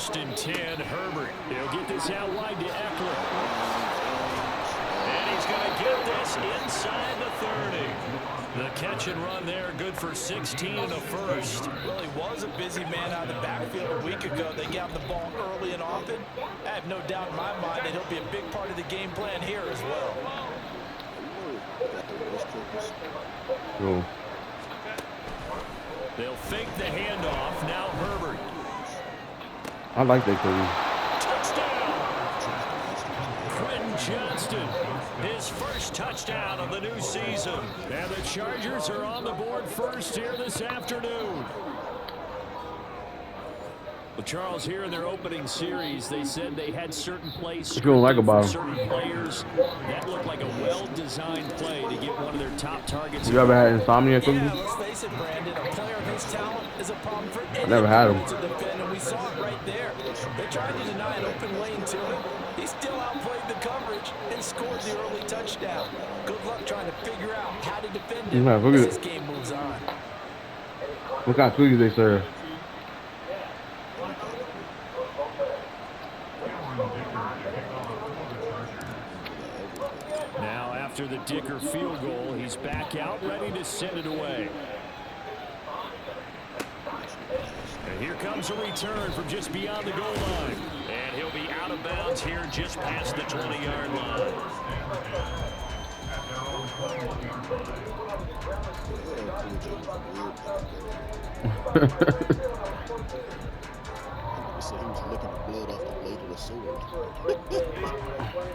1st and 10, Herbert. He'll get this out wide to Eckler. And he's going to get this inside the 30. The catch and run there, good for 16 and a first. Well, he was a busy man out of the backfield a week ago. They got the ball early and often. I have no doubt in my mind that he'll be a big part of the game plan here as well. Cool. They'll fake the handoff. Now Herbert. I like that cookie. Johnston, his first touchdown of the new season. And the Chargers are on the board first here this afternoon. Well, Charles, here in their opening series, they said they had certain plays what you don't like about certain players that looked like a well-designed play to get one of their top targets. You ever had insomnia cookies? Yeah, let's face it, Brandon. A player of his talent is a problem for any never had them. to defend, and we saw it right there. They tried to deny an open lane to him. He still outplayed the coverage and scored the early touchdown. Good luck trying to figure out how to defend him as this game moves on. What kind of cookies they serve? Now after the Dicker field goal, he's back out ready to send it away. And here comes a return from just beyond the goal line. And he'll be out of bounds here just past the 20-yard line.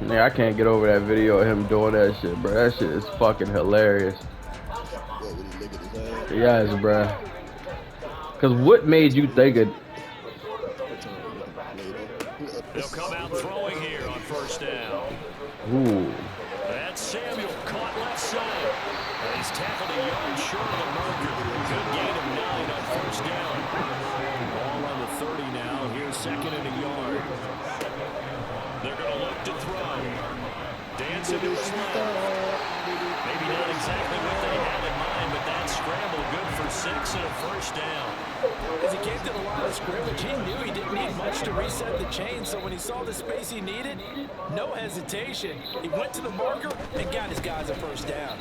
Yeah, I can't get over that video of him doing that shit, bro. That shit is fucking hilarious. Yes, bro. Cause what made you think it? They'll come out throwing here on first down. Ooh. That's Samuel caught left side. And he's tackled a yard short of the marker. Good gain of 9 on first down. Ball on the 30 now. Here's 2nd and a yard. They're going to look to throw. Dancing to his left. Maybe not exactly what they had in mind, but that scramble good for 6 and a first down. As he came to the line of scrimmage, he knew he didn't need much to reset the chain, so when he saw the space he needed, no hesitation. He went to the marker and got his guys a first down.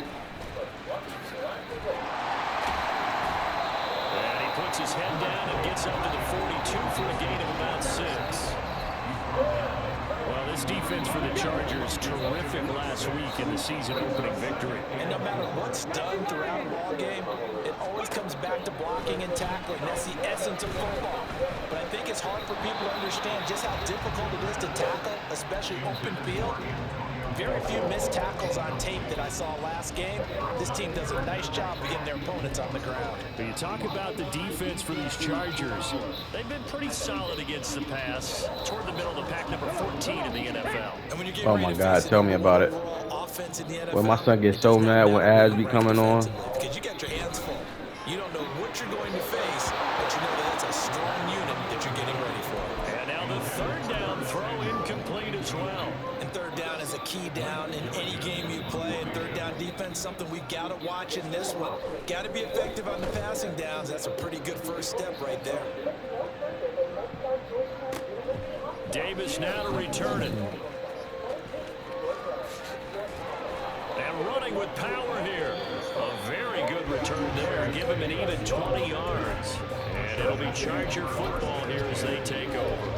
And he puts his head down and gets up to the 42 for a gain of about 6. Well, this defense for the Chargers, terrific last week in the season opening victory. And no matter what's done throughout a ball game, it always comes back to blocking and tackling. That's the essence of football. But I think it's hard for people to understand just how difficult it is to tackle, especially open field. Very few missed tackles on tape that I saw last game. This team does a nice job of getting their opponents on the ground. When you talk about the defense for these Chargers, they've been pretty solid against the pass. Toward the middle of the pack, number 14 in the NFL. Oh my God, tell me about it. When my son gets so mad when ads be coming on. Because you got your hands full. You don't know what you're going to face, but you know that it's a strong unit that you're getting ready for. And now the 3rd down throw incomplete as well. And 3rd down is a key down in any game you play. And 3rd down defense, something we've got to watch in this one. Got to be effective on the passing downs. That's a pretty good first step right there. Davis now to return it. And running with power here. A very good return there. Give him an even 20 yards. And it'll be Charger football here as they take over.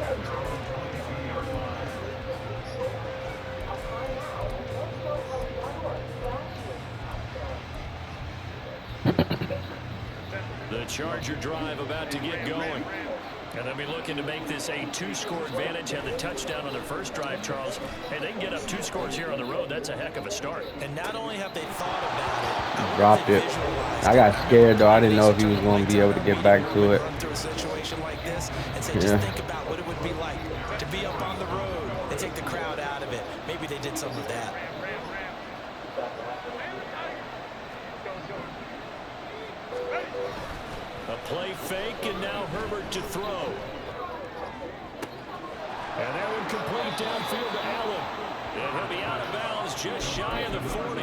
The Charger drive about to get going. And they'll be looking to make this a 2-score advantage. Had the touchdown on their first drive, Charles. Hey, they can get up 2 scores here on the road. That's a heck of a start. And not only have they thought about it, Dropped it. I got scared, though. I didn't know if he was going to be able to get back to it. Just think about what it would be like to be up on the road and take the crowd out of it. Maybe they did some of that. A play fake, and now Herbert to throw. And that one complete downfield to Allen. And he'll be out of bounds just shy of the 40.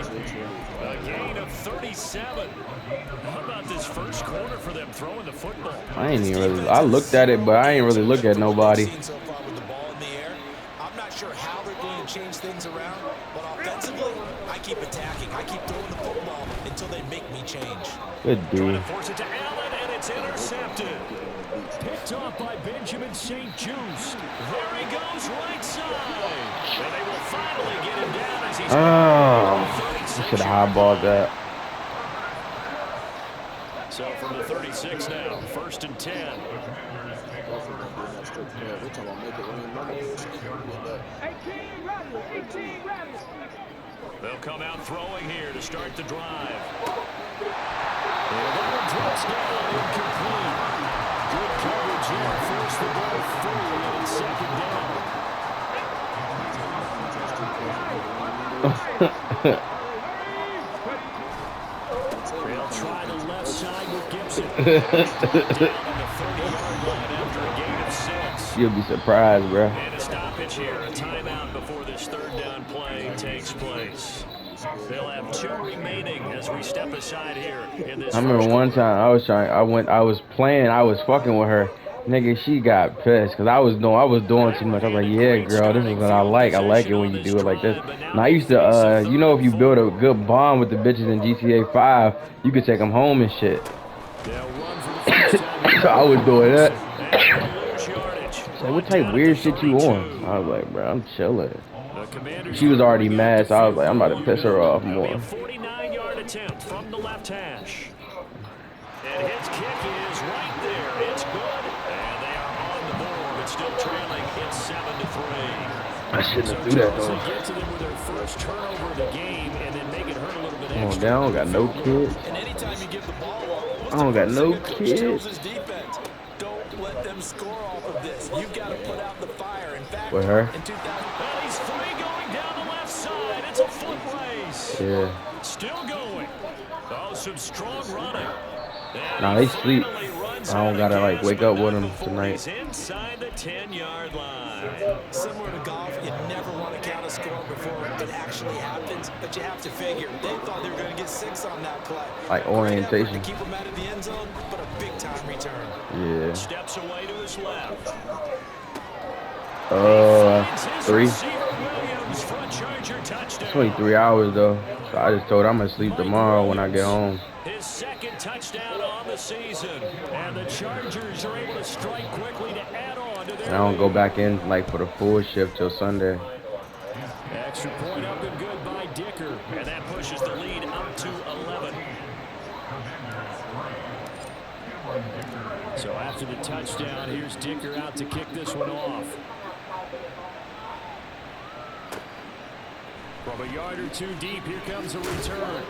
A gain of 37. How about this first quarter for them throwing the football? I ain't even really. I looked at it, but I ain't really look at nobody. I'm not sure how they're going to change things around, but offensively, I keep attacking. I keep throwing the football until they make me change. Good Trying dude. to force it to Allen, and it's intercepted. Picked off by Benjamin St. Just. There he goes, right side. And they will finally get him down as he's Should have highballed that. So from the 36 now, 1st and 10. They'll come out throwing here to start the drive. And that one drops down, incomplete. Good coverage here, force the ball free, and it's 2nd down. They'll try the left side with Gibson. Down on the 30-yard line after a gain of 6. You'll be surprised, bro. And a stoppage here, a timeout before this 3rd down play takes place. They'll have 2 remaining as we step aside here in this. I remember one time I was fucking with her. Nigga, she got pissed because I was doing too much. I was like, yeah, girl, this is what I like. I like it when you do it like this. And I used to, you know, if you build a good bond with the bitches in GTA 5, you could take them home and shit. So I was doing that. Like, what type of weird shit you on? I was like, bro, I'm chilling. She was already mad, so I was like, I'm about to piss her off more. 49-yard attempt from the left hash. And his kick is right there. It's good. And they are on the board, but still trailing. It's 7-3. I shouldn't have do that, though. Get to them with their first turnover of the game and then make it hurt a little bit extra. Come on down, I don't got no kids. And anytime you give the ball up, I don't got no kids. Don't let them score off of this. You've got to put out the fire. In fact, with her. In 2000, well, he's free going down the left side. It's a foot race. Yeah. Still going. Oh, some strong running. Nah, they sleep. I don't gotta like wake up with them tonight. Inside the 10-yard line. Similar to golf, you never want to count a score before it actually happens, but you have to figure they thought they were going to get 6 on that play. Like orientation. To keep them out of the end zone, but a big time return. Yeah. Steps away to his left. 3. It's only 3 hours though. So I just told her I'm gonna sleep tomorrow when I get home. His 2nd touchdown on the season, and the Chargers are able to strike quickly to add on to their. And I don't go back in like for the full shift till Sunday. Extra point up and good by Dicker, and that pushes the lead up to 11. So after the touchdown, here's Dicker out to kick this one off. From a yard or 2 deep, here comes a return.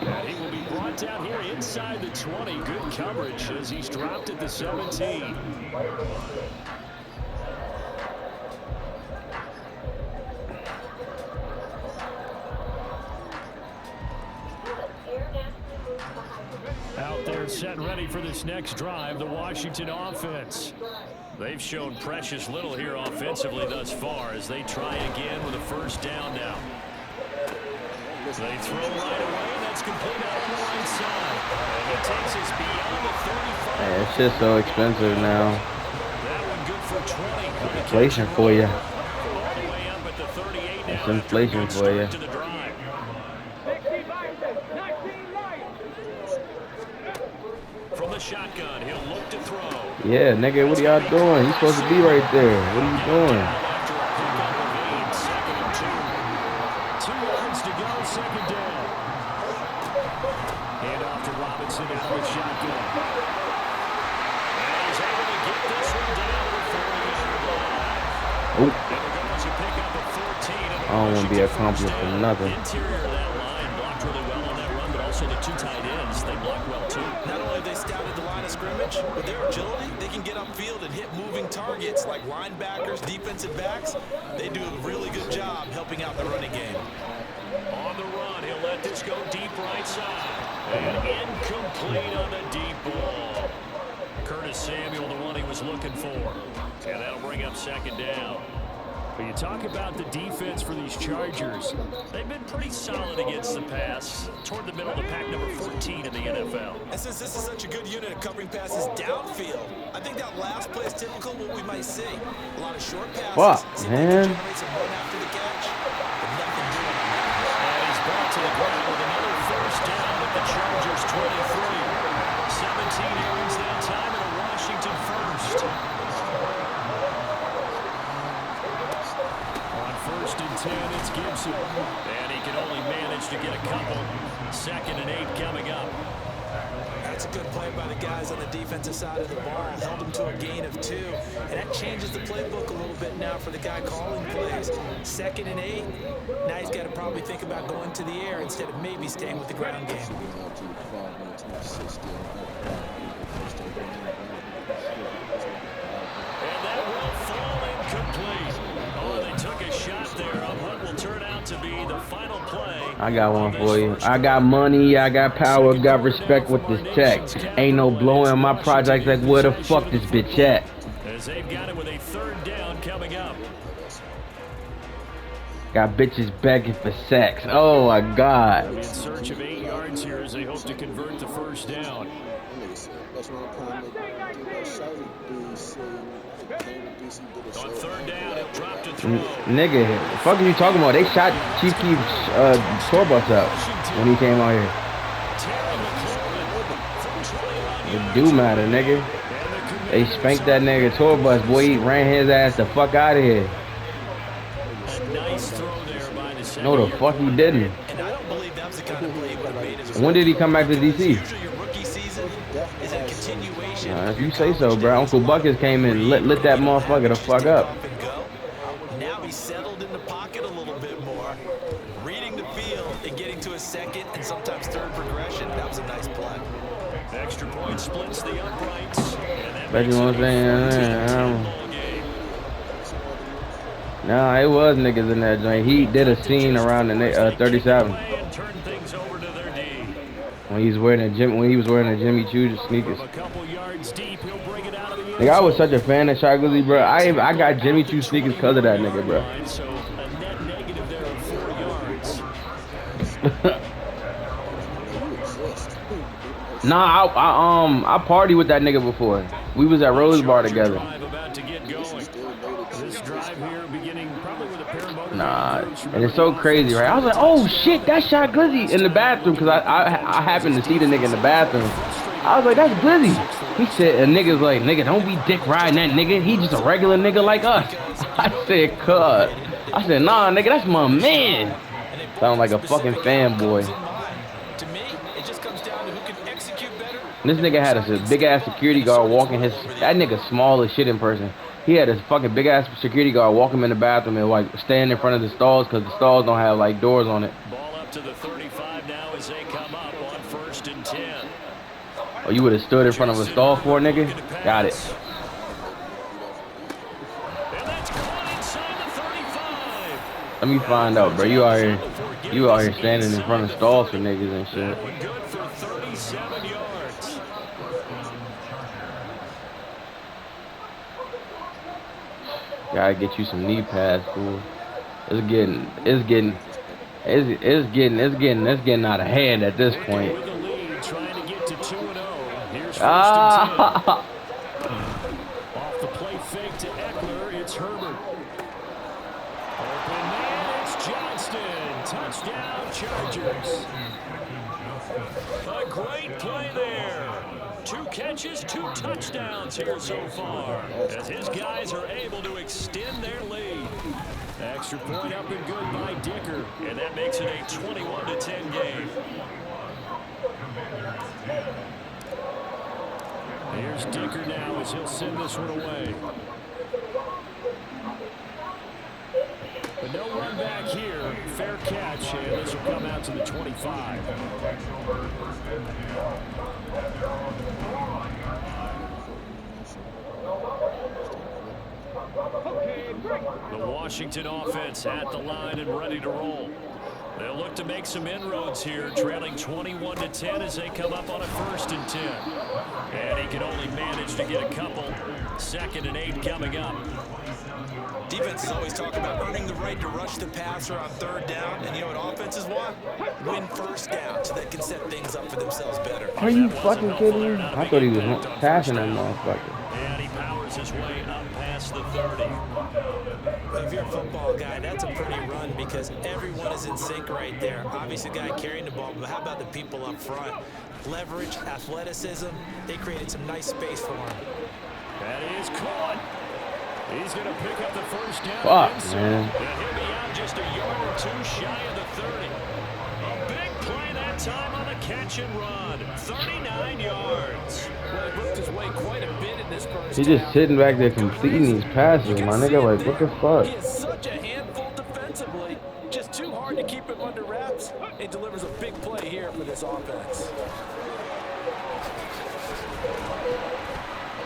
And he will be brought down here inside the 20. Good coverage as he's dropped at the 17. Out there set and ready for this next drive, the Washington offense. They've shown precious little here offensively thus far as they try again with a 1st down now. They throw right away. That's complete out on the right side. And it takes us beyond the 35. Man, it's just so expensive now. That one good for 20. Inflation for you. All the way up at the 38 now. It's inflation for you. To the drive. From the shotgun, he'll look to throw. Yeah, nigga, what are y'all doing? He's supposed to be right there. What are you doing? Oh. I don't want to be accomplished for nothing. Interior of that line blocked really well on that run, but also the 2 tight ends, they blocked well too. Not only have they scouted the line of scrimmage, but their agility, they can get upfield and hit moving targets like linebackers, defensive backs. They do a really good job helping out the running game. On the run, he'll let this go deep right side. And incomplete on the deep ball. Curtis Samuel, the one he was looking for. And that'll bring up 2nd down. When you talk about the defense for these Chargers, they've been pretty solid against the pass, toward the middle of the pack, number 14 in the NFL. And since this is such a good unit of covering passes downfield, I think that last play is typical of what we might see. A lot of short passes. Fuck, man. Some run after the catch, but nothing doing. And he's brought to the ground with another first down at the Chargers 23. 17 yards that time in a Washington first. First and 10, it's Gibson. And he can only manage to get a couple. 2nd and 8 coming up. That's a good play by the guys on the defensive side of the ball. Held him to a gain of 2. And that changes the playbook a little bit now for the guy calling plays. 2nd and 8. Now he's got to probably think about going to the air instead of maybe staying with the ground game. And that will fall incomplete. Oh, they took a shot there on what will turn out to be the final play. I got one for you. I got money, I got power, got respect with this tech. Ain't no blowing my projects like where the fuck this bitch at. As they've got it with a 3rd down coming up. Got bitches begging for sex. Oh my God. In search of 8 yards here as they hope to convert the first down. On 3rd down, it dropped to throw. Nigga, the fuck are you talking about? They shot Chief Keef's tour bus up when he came out here. It do matter, nigga. They spanked that nigga tour bus. Boy, he ran his ass the fuck out of here. Nice throw there by the No, the fuck he didn't. And I don't believe that's the kind of play he would have made as When did he come back to DC? usually your rookie season is a continuation. If you say so, bro. Uncle Buckets came and lit that motherfucker the fuck up. Now he's settled in the pocket a little bit more, reading the field and getting to a 2nd and sometimes 3rd progression. That was a nice play. Extra point splits the uprights. Bet you what I'm saying? Nah, it was niggas in that joint. He did a scene around the 37 when he was wearing a Jimmy Choo sneakers. Nigga, I was such a fan of Shy Glizzy, bro. I got Jimmy Choo sneakers because of that nigga, bro. Nah, I partied with that nigga before. We was at Rose Bar together. Nah, and it's so crazy, right? I was like, oh shit, that's Shot Glizzy in the bathroom, because I happened to see the nigga in the bathroom. I was like, that's Glizzy. He said, a nigga's like, nigga, don't be dick riding that nigga. He just a regular nigga like us. I said, cuz. I said, nah, nigga, that's my man. Sound like a fucking fanboy. To me, it just comes down to who can execute better. This nigga had a big ass security guard walking his. That nigga small as shit in person. He had this fucking big ass security guard walk him in the bathroom and like stand in front of the stalls because the stalls don't have like doors on it. Ball up to the 35 now as they come up on 1st and 10. Oh, you would have stood in front of a stall for a nigga? Got it. And that's caught inside the 35. Let me find out, bro. You out here standing in front of stalls for niggas and shit. Good for 37 yards. Gotta get you some knee pads, fool. It's getting out of hand at this point. With the lead, trying to get to 2-0. Here's 1st Ah! Off the play fake to Eckler, it's Herbert. Open man, it's Johnston. Touchdown, Chargers. A great play there. 2 catches, 2 touchdowns here so far, as his guys are able to extend their lead. Extra point up and good by Dicker, and that makes it a 21-10 game. Here's Dicker now as he'll send this one away. But no run back here. Fair catch, and this will come out to the 25. The Washington offense at the line and ready to roll. They'll look to make some inroads here, trailing 21-10 as they come up on a 1st and 10. And he can only manage to get a couple. 2nd and 8 coming up. Defense is always talking about earning the right to rush the passer on 3rd down. And you know what offenses want? Win 1st down so they can set things up for themselves better. Are you fucking kidding me? I thought he was passing that motherfucker. And he powers his way up past the 30. If you're a football guy, that's a pretty run because everyone is in sync right there. Obviously, the guy carrying the ball, but how about the people up front? Leverage, athleticism, they created some nice space for him. That is caught. He's going to pick up the 1st down. Fuck, man. And he'll be out just a yard or 2 shy of the 30. A big play that time on the catch and run. 39 yards. Well, he moved his way quite a bit in this first He's just sitting back there completing these passes, my nigga. Like, what the fuck? He is such a handful defensively. Just too hard to keep him under wraps. He delivers a big play here for this offense.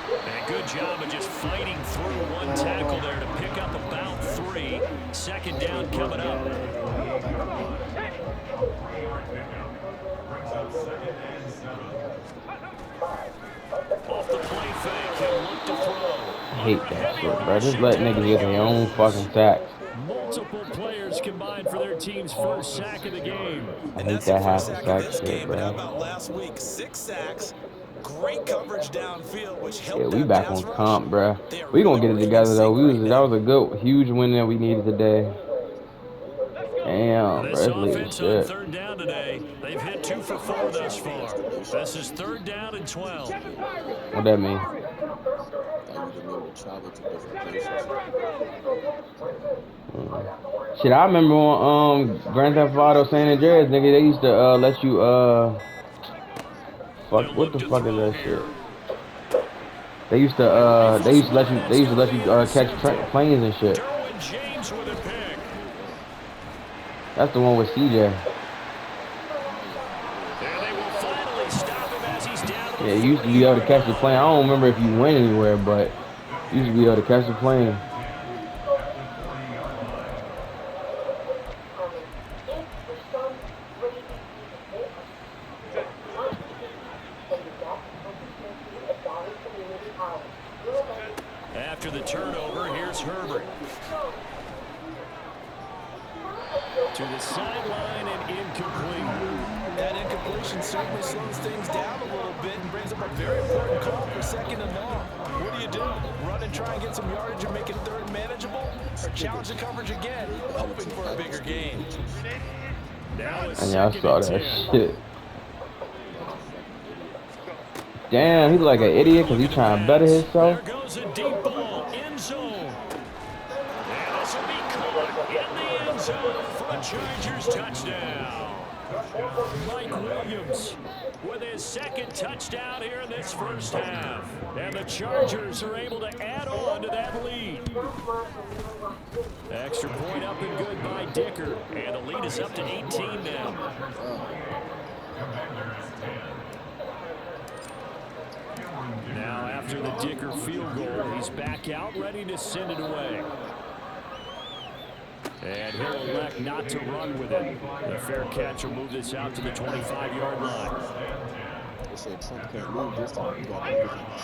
And good job of just fighting through one tackle there to pick up about 3. 2nd down coming up. Off the play fake, he'll look to throw. I hate that shit, bro. Just let niggas get their own fucking sacks. Multiple players combined for their team's 1st sack of the game. I hate that half a sack shit, But how bro. about last week? 6 sacks. Great coverage downfield, which helped. Yeah, we back on comp, bro. We gonna get it together though. That was a good, huge win that we needed today. Damn, bro, This it's late as offense on shit. 3rd down today. They've hit 2 for 4 thus far. This is 3rd down and 12. What that mean? Shit, I remember on Grand Theft Auto San Andreas, nigga, they used to let you fuck, what the fuck is that shit? They used to let you catch planes and shit. That's the one with CJ. Yeah, you used to be able to catch the plane. I don't remember if you went anywhere, but you used to be able to catch the plane. After the turnover, here's Herbert. To the sideline and incomplete. That incompletion certainly slows things down a little bit and brings up a very important call for 2nd and long. What do? Run and try and get some yardage and make it 3rd manageable? Or challenge the coverage again, hoping for a bigger gain? And y'all saw that shit. Damn, he's like an idiot because he's trying to better himself. There goes a deep ball, end zone. And this will be caught in the end zone for a Chargers touchdown. Mike Williams with his 2nd touchdown here in this 1st half. And the Chargers are able to add on to that lead. Extra point up and good by Dicker. And the lead is up to 18 now. Now after the Dicker field goal, he's back out ready to send it away. And he'll elect not to run with it. The fair catch will move this out to the 25-yard line.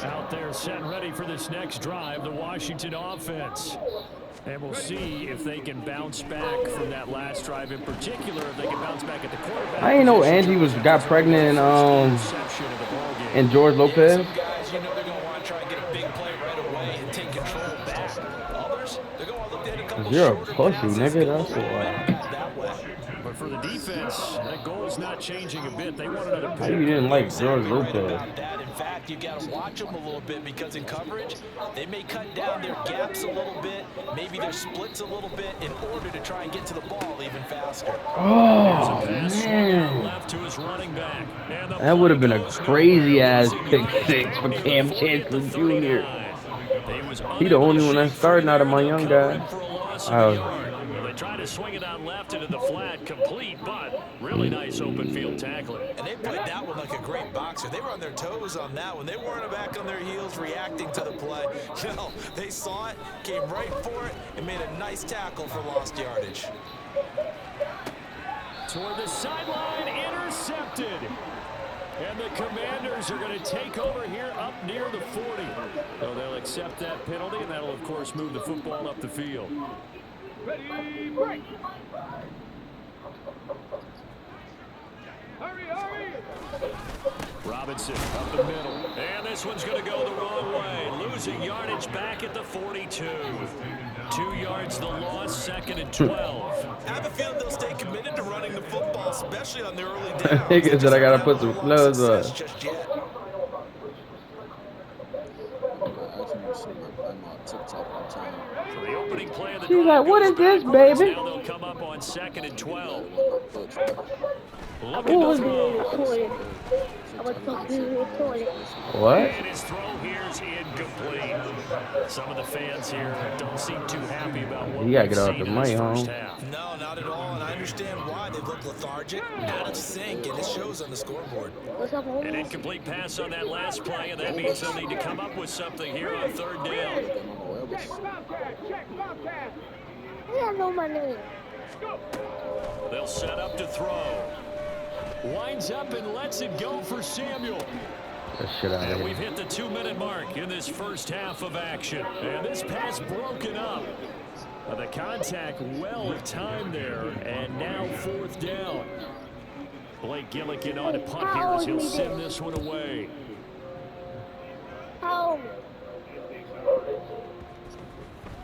Out there set ready for this next drive, the Washington offense. And we'll see if they can bounce back from that last drive in particular, if they can bounce back at the quarterback. I didn't know Angie got pregnant in George Lopez. Some guys, you know they're going to want to try and get a big play right away and take control back. Others, they're going to look at a couple You're a pussy, nigga. That's why. But for the defense, that goal is not changing a bit. They want another How you didn't like George Lopez? In fact, you got to watch them a little bit because in coverage, they may cut down their gaps a little bit, maybe their splits a little bit in order to try and get to the ball even faster. Oh, man. Left to his running back. That would have been a crazy-ass pick 6 for Cam Chancellor Jr. He the only one that's starting out of my young guy. They try to swing it out left into the flat, complete, but really nice open field tackling. And they played that one like a great boxer. They were on their toes on that one. They weren't back on their heels reacting to the play. No, they saw it, came right for it, and made a nice tackle for lost yardage. Toward the sideline, intercepted. And the Commanders are going to take over here up near the 40. So they'll accept that penalty, and that'll, of course, move the football up the field. Ready, break. Hurry, hurry. Robinson up the middle. And this one's going to go the wrong way. Losing yardage back at the 42. 2 yards the loss, 2nd and 12. I have a feeling they'll stay committed to running the football, especially on the early downs. Nigga said I gotta put some clothes on. So the opening play of the She's like, what is this, baby? Now they'll come up on 2nd and 12. Who was in the toilet? I was supposed to be in the toilet. What? And his throw here is incomplete. Some of the fans here don't seem too happy about what You gotta we've get out seen the in this money, first home. half. No, not at all, and I understand why. They look lethargic, out of sync, and it shows on the scoreboard. What's up, An homie? incomplete pass on that last play, and that means they'll need to come up with something here on 3rd down. Check Bobcat, check Bobcat. Yeah, I know my name. They'll set up to throw. Winds up and lets it go for Samuel. That shit out of And here. we've hit the 2-minute mark in this first half of action. And this pass broken up. The contact well timed there. And now 4th down. Blake Gillikin on a punt here as he'll send this one away. How?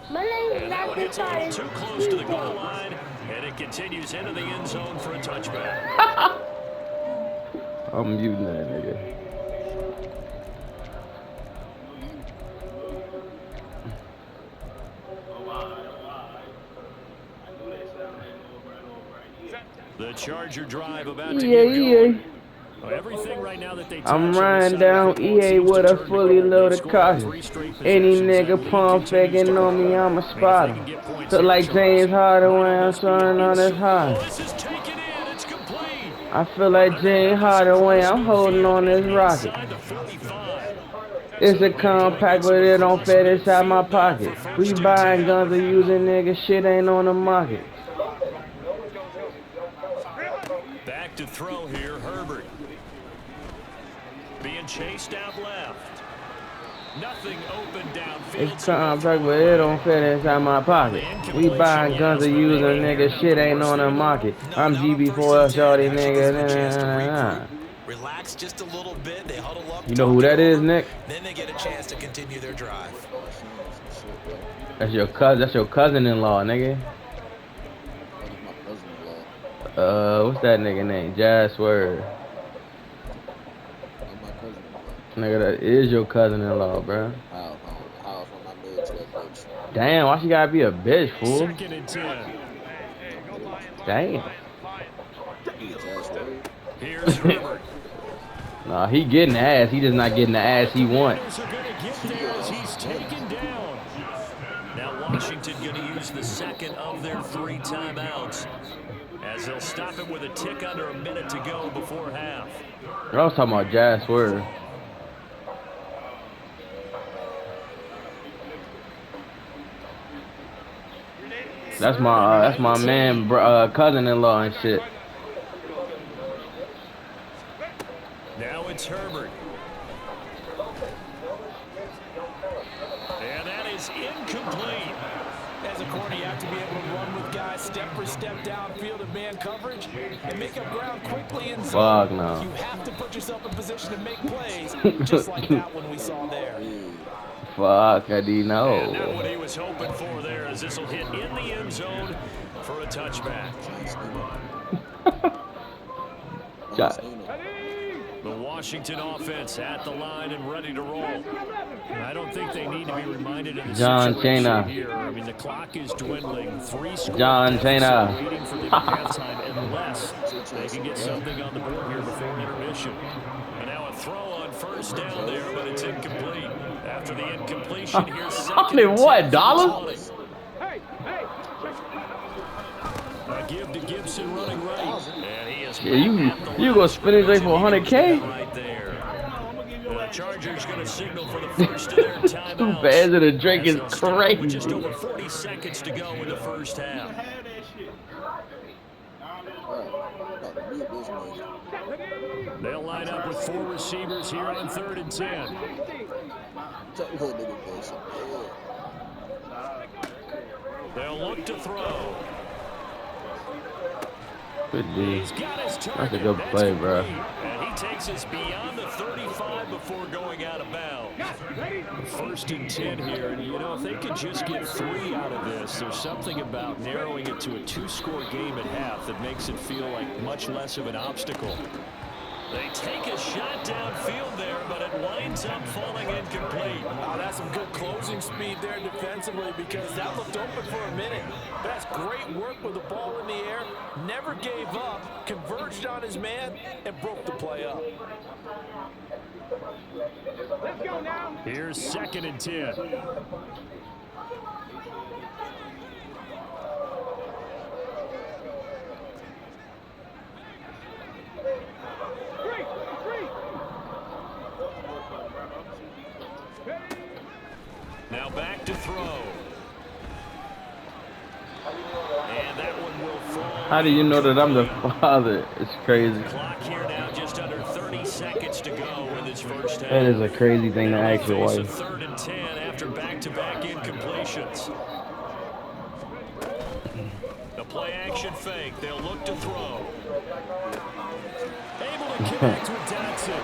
My name is And that one hits a little too Lachlan. close to the goal line. And it continues into the end zone for a touchback. I'm muting that nigga. The Charger drive about to Yeah, get yeah. going. Well, everything right now that they I'm touch on riding this down side of the ball EA seems to with a turn to fully gold. They've loaded scored caution. 3 straight Any possessions. nigga That lead pump continues faking to on me, grow. I'm a I mean, if they spotter. can get points Feel here, like Charles, James Harden might when I'm almost be throwing on this high. Oh, this is taken in. It's complete. I feel like James Harden when I'm holding on this rocket. Inside the 45. It's a compact, but it don't fit inside my pocket. We buying guns and using nigga shit ain't on the market. Back to throw here, Herbert. Being chased out left. Nothing open downfield. It's compact, but it don't fit inside my pocket. We buying guns and using nigga shit ain't on the market. I'm GB4L shorty nigga. Nah, nah, nah, nah. Relax just a little bit. They huddle up. You know who that is, Nick? Then they get a chance to continue their drive. That's your cousin. That's your cousin-in-law, nigga. What's that nigga name? Jazz Swerve. Nigga, that is your cousin-in-law, bro. Damn, why she gotta be a bitch, fool? 2nd and 10. Damn. Here's Herbert. Nah, he getting the ass. He just not getting the ass he want. Commanders are going to get there as he's taken down. Now Washington going to use the 2nd of their 3 timeouts, as they'll stop it with a tick under a minute to go before half. I was talking about Jazz Swerve. That's my man, cousin-in-law and shit. Now it's Herbert. And that is incomplete. As a corner, you have to be able to run with guys step for step downfield in man coverage and make up ground quickly in zone. Fuck no. You have to put yourself in position to make plays, just like that one we saw there. Fuck, I didn't And not know. what he was hoping for there, as this will hit in the end zone for a touchback. God. The Washington offense at the line and ready to roll. And I don't think they need to be reminded of the John situation Cena. here. I mean, the clock is dwindling. 3 score John deficit Cena. waiting for the halftime unless they can get something on the board here before intermission. And now a throw on 1st down there, but it's incomplete. After the incompletion, here's 2nd and 10 What, for the dollar? 20. A give to Gibson running right. And he is Yeah, you at the gonna line. spin his way for 100K? Right there. The Chargers going to signal for the first of their timeouts. Fans of the drink As is they'll start with just crazy. over 40 seconds to go in the first half. They'll line up with 4 receivers here on 3rd and 10. They'll look to throw. Good D. He's got his target. That's a good play, bro. And he takes us beyond the 35 before going out of bounds. 1st and 10 here. And, you know, if they could just get 3 out of this, there's something about narrowing it to a 2-score game at half that makes it feel like much less of an obstacle. They take a shot downfield there, but it winds up falling incomplete. Oh, that's some good closing speed there defensively because that looked open for a minute. That's great work with the ball in the air. Never gave up, converged on his man, and broke the play up. Let's go now. Here's 2nd and 10. Now back to throw. And that one will fall. How do you know that I'm the father? It's crazy. Clock here now, just under 30 seconds to go in this first half. That is a crazy thing to ask your Face a wife. 3rd and 10 after back-to-back incompletions. The play action fake. They'll look to throw. Able to connect with Dotson.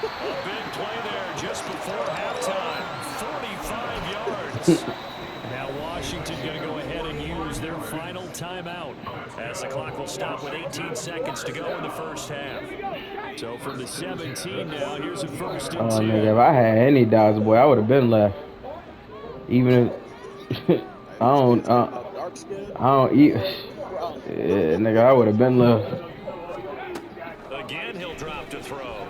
A big play there just before halftime. 45 yards. Now Washington going to go ahead and use their final timeout as the clock will stop with 18 seconds to go in the first half. So from the 17 now, here's a 1st and 10. Oh, nigga, if I had any doubts, boy, I would have been left. Even if I don't eat. Yeah, nigga, I would have been left. Again, he'll drop to throw.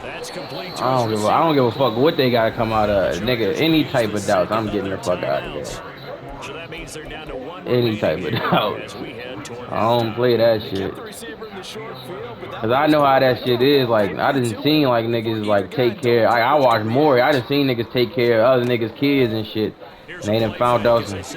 That's complete. I don't give a fuck what they gotta come out of, nigga. Any type of doubts, I'm getting the fuck out of here. So that means they're down to 1 Any type of doubt. as we head toward I don't play that shit. Cause I know how that shit is. Like, I done seen like niggas like take care. I watch more. I done seen niggas take care of other niggas' kids and shit. And they done found out some. It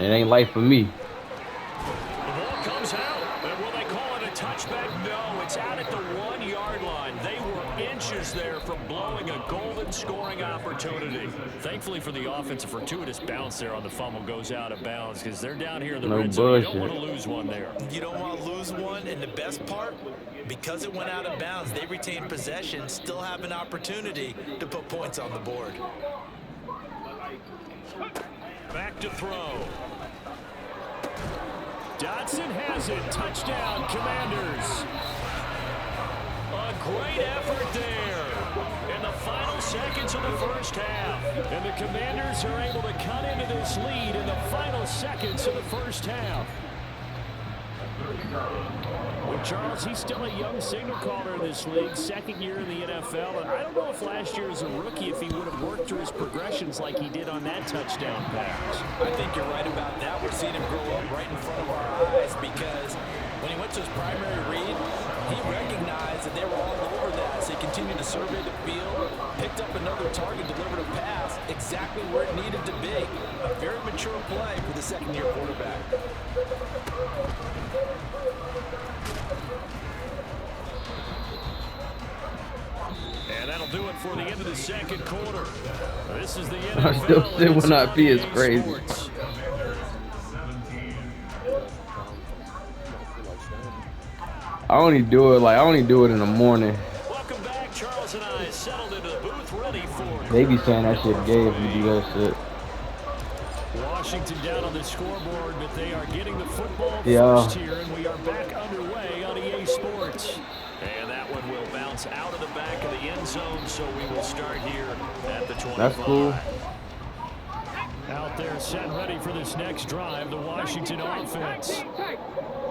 ain't life for me. The ball comes out. And will they call it a touchback? No, it's out at the 1-yard line. They were inches there from blowing a golden scoring opportunity. Thankfully for the offense, a fortuitous bounce there on the fumble goes out of bounds because they're down here in the red zone. You don't want to lose one there. You don't want to lose one, and the best part, because it went out of bounds, they retained possession, still have an opportunity to put points on the board. Back to throw. Dotson has it. Touchdown, Commanders. A great effort there in the final seconds of the first half. And the Commanders are able to cut into this lead in the final seconds of the first half. Well, Charles, he's still a young signal caller in this league, 2nd year in the NFL, and I don't know if last year as a rookie if he would have worked through his progressions like he did on that touchdown pass. I think you're right about that. We're seeing him grow up right in front of our eyes because when he went to his primary read, he recognized that they were all over that. So he continued to survey the field, picked up another target, delivered a pass exactly where it needed to be. A very mature play for the 2nd-year quarterback. And that'll do it for the end of the 2nd quarter. This is the NFL. I still will not be as crazy. Sports. I only do it in the morning. Welcome back. Charles and I settled into the booth ready for. They be saying that shit gay if you do that shit. Washington down on the scoreboard, but they are getting the football Yeah. first here, and we are back underway on EA Sports. And that one will bounce out of the back of the end zone, so we will start here at the 25. That's cool. Out there set and ready for this next drive, the Washington offense.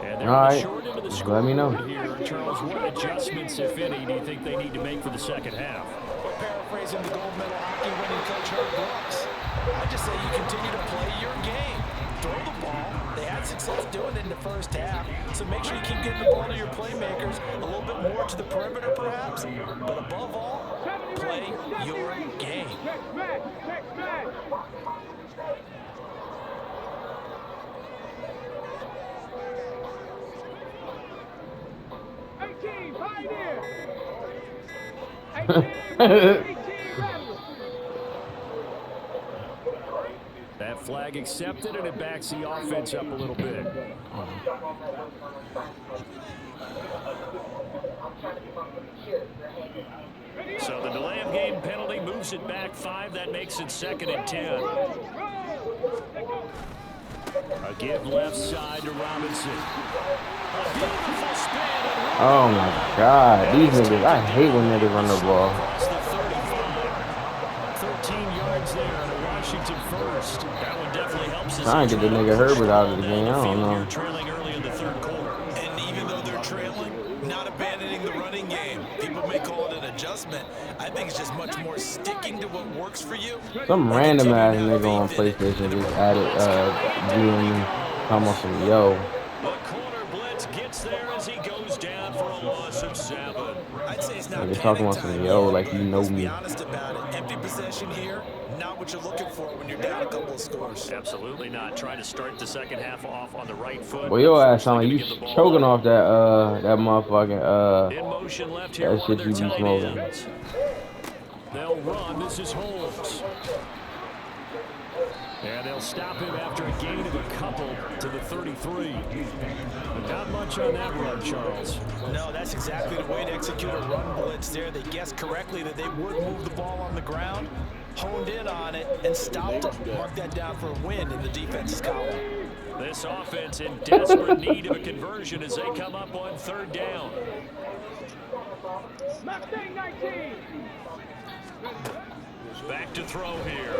And they're All right. short into the Just let me know. scoreboard here. Charles, what adjustments, if any, do you think they need to make for the 2nd half? Well, paraphrasing the gold medal hockey winning coach Herb Brooks, I just say you continue to play your game. Throw the ball. They had success doing it in the first half, so make sure you keep getting the ball to your playmakers, a little bit more to the perimeter perhaps, but above all, play your game. Check back. That flag accepted, and it backs the offense up a little bit. So the delay of game penalty moves it back 5. That makes it 2nd and 10. A give left side to Robinson. A beautiful spin. Oh my God, these niggas! I hate when niggas run the ball. Across the 35. 13 yards there to Washington first. That one definitely helps us. Trying to get the nigga Herbert out of the game. I don't know. Trailing early in the 3rd quarter. And even though they're trailing, not abandoning the running game. People may call it an adjustment. I think it's just much more sticking to what works for you. Some random ass nigga on PlayStation just added doing talking about some yo. The corner blitz gets there as he goes down for a loss of 7. I'd say it's not Nigga talking about some yo like you know Let's be me. honest about it. Empty possession here, not what you're looking for when you're down a couple of scores. Absolutely not. Trying to start the second half off on the right foot. Well, your ass sound like you choking off that motherfucking In motion left here, that one of shit their you be tight smoking. ends. They'll run. This is Holmes. And they'll stop him after a gain of a couple to the 33. But not much on that run, Charles. No, that's exactly the way to execute a run blitz there. They guessed correctly that they would move the ball on the ground, honed in on it, and stopped it. Mark that down for a win in the defense's column. This offense in desperate need of a conversion as they come up on 3rd down. Mustang 19. Back to throw here.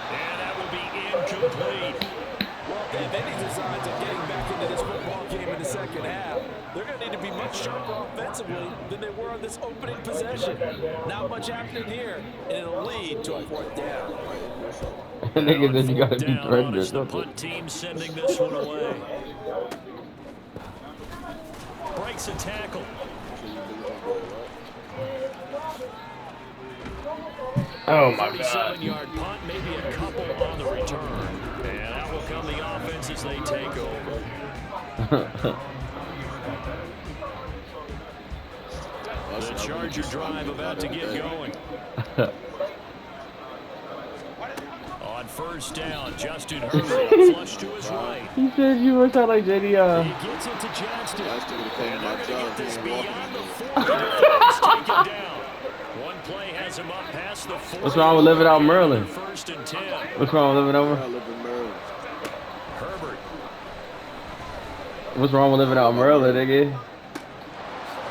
And that will be incomplete. Well, if any designs of getting back into this football game in the second half, they're going to need to be much sharper offensively than they were on this opening possession. Not much happening here, and it'll lead to a 4th down. Niggas said you gotta be Down threatened or as the something. punt team sending this one away. Breaks a tackle. Oh my God. 37-yard punt, maybe a couple on the return. And out will come the offense as they take over. The Charger drive about to get going. On 1st down, Justin Herbert flush to his right. He said you must sound like JD. He gets it to Johnston. And they're going to get this beyond the 40. Defense take him down. One play has him up past the 40. What's wrong with living out Maryland? 1st and 10. What's wrong with living over? Herbert. What's wrong with living out Maryland, nigga?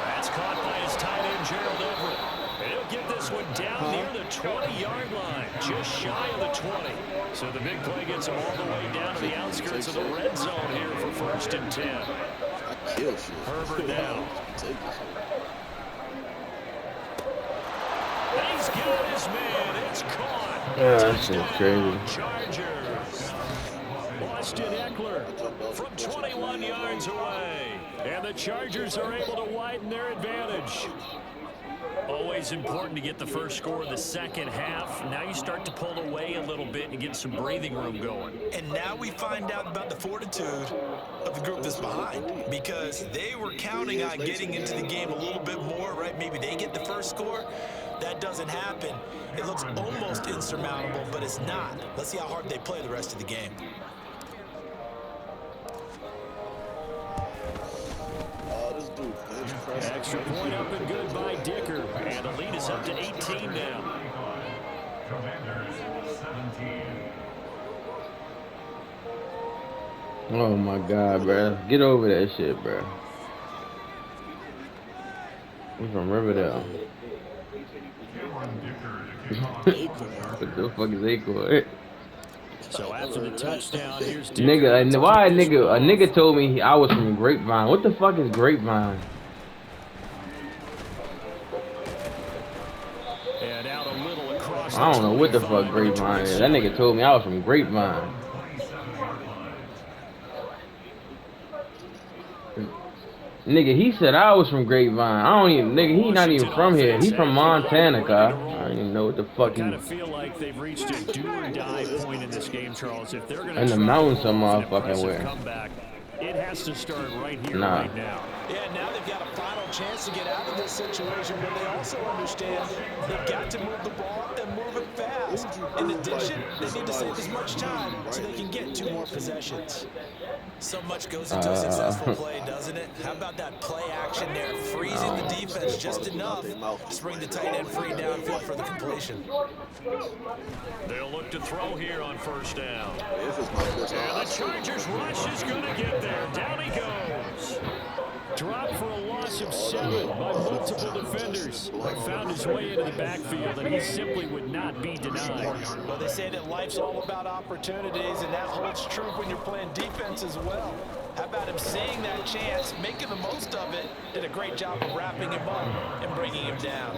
That's caught by his tight end, Gerald Everett. And he'll get this one down near the 20-yard line, just shy of the 20. So the big play gets him all the way down to the outskirts of the red zone here for 1st and 10. Herbert now. He's got his man. It's caught. Yeah, that shit's crazy. Chargers. Austin Eckler from 21 yards away. And the Chargers are able to widen their advantage. Always important to get the first score of the second half. Now you start to pull away a little bit and get some breathing room going. And now we find out about the fortitude of the group that's behind, because they were counting on getting into the game a little bit more, right? Maybe they get the first score. That doesn't happen. It looks almost insurmountable, but it's not. Let's see how hard they play the rest of the game. Extra point up and good by Dicker. And the lead is up to 18 now. Comanders 17. Oh my God, bro. Get over that shit, bro. We from Riverdale. What the fuck is Acorn? So after the touchdown, here's Dicker. Nigga, why a nigga told me I was from Grapevine. What the fuck is Grapevine? And out a little across I don't know what the fuck Grapevine is. That nigga told me I was from Grapevine. Nigga, he said I was from Grapevine. I don't even, nigga, he not even from here. He from Montana, car. I don't even know what the fuck he. I kind of feel like they've reached a do or die point in this game, Charles. If they're going to In the mountains, some motherfucking where. comeback, It has to start right here, Nah. right now. Yeah, now they've got a final chance to get out of this situation, but they also understand they've got to move the ball and move it fast. In addition, they need to save as much time so they can get 2 more possessions. So much goes into a successful play, doesn't it? How about that play action there, freezing the defense just enough to bring the tight end free downfield for the completion. They'll look to throw here on first down. And the Chargers rush is going to get there. Down he goes. Dropped for a loss of 7 by multiple defenders. Found his way into the backfield, and he simply would not be denied. Well, they say that life's all about opportunities, and that holds true when you're playing defense as well. How about him seeing that chance, making the most of it, did a great job of wrapping him up and bringing him down.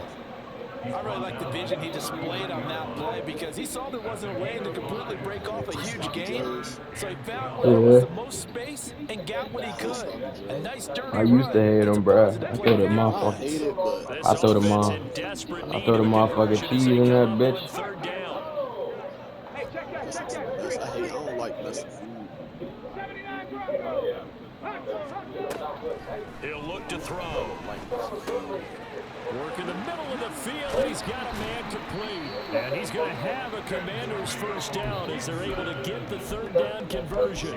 I really like the vision he displayed on that play because he saw there wasn't a way to completely break off a huge gain. So he found where there was the most space and got what he could. A nice dirty I used to hate him, bruh. I throw the This I throw the offense in desperate need of a motherfucking conversion cheese as they in that come up bitch. on third down. Hey, check that. I don't like messing food. 79 Bravo. He'll look to throw. Work in the middle of the field. He's got a man complete. And he's going to have a Commander's first down as they're able to get the third down conversion.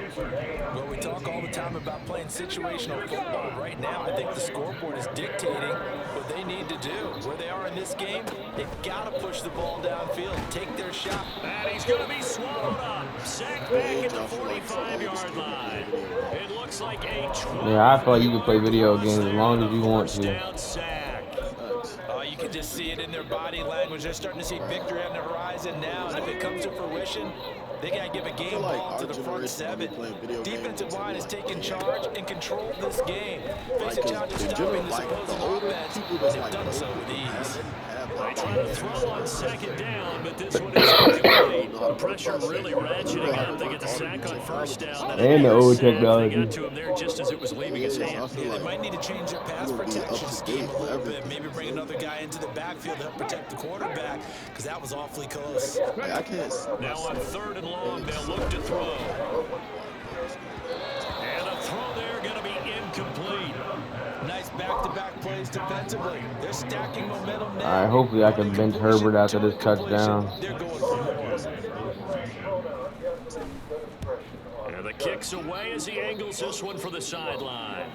Well, we talk all the time about playing situational football. Right now, I think the scoreboard is dictating what they need to do. Where they are in this game, they've got to push the ball downfield, take their shot. And he's going to be swallowed up. Sacked back at the 45-yard line. It looks like a 12. Yeah, I feel like you can play video games as long as you want first to. down sack. You can just see it in their body language. They're starting to see victory on the horizon now. And if it comes to fruition, they got to give a game ball to the front 7. Defensive line is taking charge and control this game. Facing challenges stopping this opposing offense, and they've done so with ease. They try to throw on second down, but this one is incomplete. The pressure really ratcheting up. They get the sack on first down. And the old They technology. got to him there just as it was leaving his hand. Yeah, they might need to change their pass protection scheme a little bit. Maybe bring another guy into the backfield to help protect the quarterback, because that was awfully close. I can't. Now on 3rd and long, they'll look to throw. And a throw there going to be incomplete. Nice back-to-back plays defensively. They're stacking momentum now. All right, hopefully I can bench Herbert after this touchdown. They're going for more. And the kick's away as he angles this one for the sideline.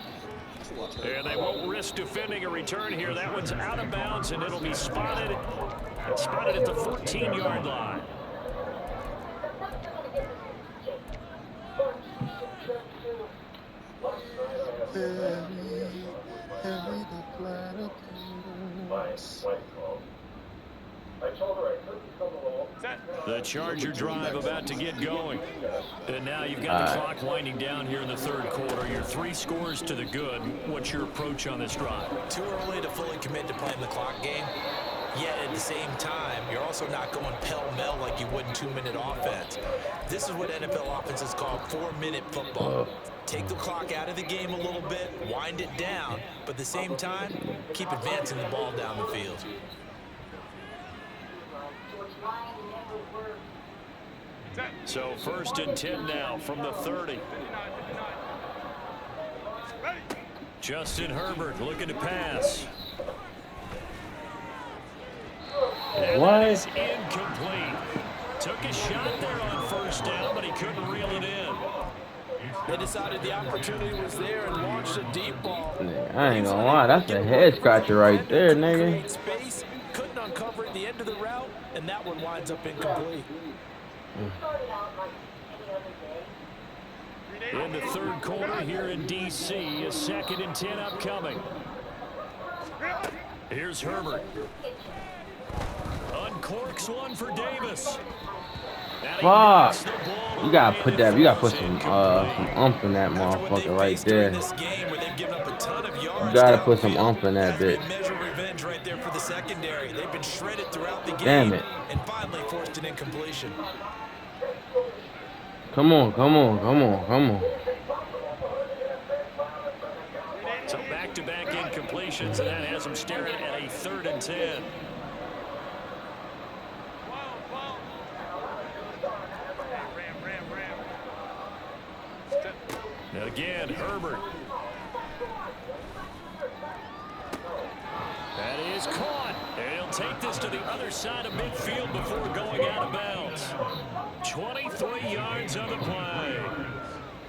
And they won't risk defending a return here. That one's out of bounds, and it'll be spotted at the 14-yard line. The Charger drive about to get going. And now you've got the clock winding down here in the 3rd quarter. You're 3 scores to the good. What's your approach on this drive? Too early to fully commit to playing the clock game. Yet at the same time, you're also not going pell-mell like you would in 2-minute offense. This is what NFL offenses call 4-minute football. Take the clock out of the game a little bit, wind it down, but at the same time, keep advancing the ball down the field. So 1st and 10 now from the 30. Justin Herbert looking to pass. And that is incomplete. Took a shot there on 1st down, but he couldn't reel it in. They decided the opportunity was there and launched a deep ball. I ain't gonna lie, that's a head scratcher right there, nigga. Create space, couldn't uncover at the end of the route, and that one winds up incomplete. In the 3rd quarter here in D.C., a 2nd and 10 upcoming. Here's Herbert. Uncorks one for Davis. Fuck. You gotta put some umph in that motherfucker right there. You gotta put some umph in that bitch. Right there for the secondary. They've been shredded throughout the game. Damn it. And finally forced an incompletion. Come on. So back-to-back incompletions, and that has them staring at a 3rd and 10. Now to again, Herbert. That is caught. And he'll take this to the other side of midfield before going out of bounds. 23 yards on the play.